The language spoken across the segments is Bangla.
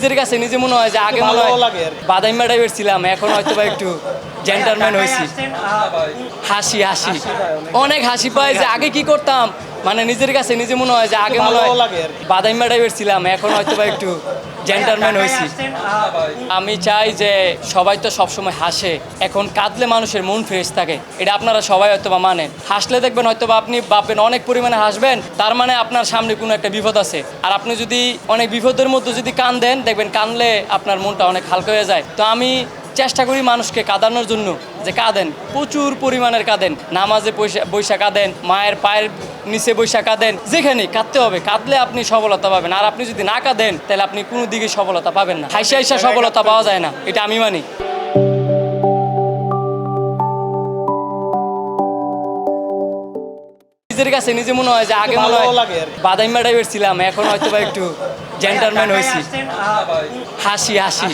নিজের কাছে নিজে মনে হয় যে আগে মনে হয় বাদাইমা টাইপের ছিলাম, এখন হয়তো বা একটু জেন্টালম্যান হয়েছি। হাসি হাসি অনেক হাসি পায় যে আগে কি করতাম, মানে নিজের কাছে নিজে মনে হয় যে আগে মনে হয় বাদাইমা টাইপের ছিলাম, এখন হয়তো বা একটু জেন্টালম্যান হয়েছি। আমি চাই যে সবাই তো সবসময় হাসে, এখন কাঁদলে মানুষের মন ফ্রেশ থাকে, এটা আপনারা সবাই হয়তো বা মানেন। হাসলে দেখবেন হয়তো বা আপনি ভাববেন অনেক পরিমাণে হাসবেন, তার মানে আপনার সামনে কোনো একটা বিপদ আছে। আর আপনি যদি অনেক বিপদের মধ্যে যদি কাঁদেন, দেখবেন কাঁদলে আপনার মনটা অনেক হালকা হয়ে যায়। তো আমি চেষ্টা করি মানুষকে কাঁদানোর জন্য, যে কাঁদেন, প্রচুর পরিমাণের কাঁদেন, নামাজে বৈশা কাঁদেন, মায়ের পায়ের নিচে বৈশা কাঁদেন, যেখানে কাঁদতে হবে, কাঁদলে আপনি সফলতা পাবেন। আর আপনি যদি না কাঁদেন তাহলে আপনি কোনো দিকে সফলতা পাবেন না। হাইসা হাইসা সফলতা পাওয়া যায় না, এটা আমি মানি। নিজের কাছে নিজে মনে হয় যে আগে মনে হয় বাদাইমা টাইপের ছিলাম, এখন হয়তো বা একটু জেন্টালম্যান হয়েছি। হাসি হাসি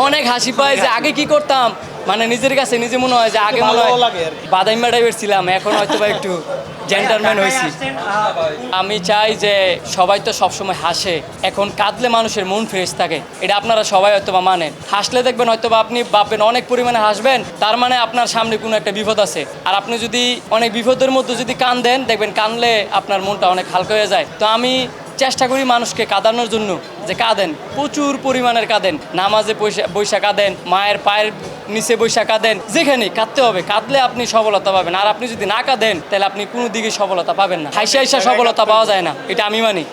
অনেক হাসি পায় যে আগে কি করতাম, মানে নিজের কাছে নিজে মনে হয় যে আগে মনে হয় বাদাইমা টাইপের ছিলাম, এখন হয়তো বা একটু জেন্টালম্যান হয়েছি। আমি চাই যে সবাই তো সবসময় হাসে, এখন কাঁদলে মানুষের মন ফ্রেশ থাকে, এটা আপনারা সবাই হয়তো বা মানেন। হাসলে দেখবেন হয়তো বা আপনি ভাববেন অনেক পরিমাণে হাসবেন, তার মানে আপনার সামনে কোনো একটা বিপদ আছে। আর আপনি যদি অনেক বিপদের মধ্যে যদি কাঁদেন, দেখবেন কাঁদলে আপনার মনটা অনেক হালকা হয়ে যায়। তো আমি চেষ্টা করি মানুষকে কাঁদানোর জন্য, যে কাঁদেন, প্রচুর পরিমাণের কাঁদেন, নামাজে বৈশা কাঁদেন, মায়ের পায়ের নিচে বৈশা কাঁদেন, যেখানে কাঁদতে হবে, কাঁদলে আপনি সফলতা পাবেন। আর আপনি যদি না কাঁদেন তাহলে আপনি কোনো দিকে সফলতা পাবেন না। হাইসা হাইসা সফলতা পাওয়া যায় না, এটা আমি মানি।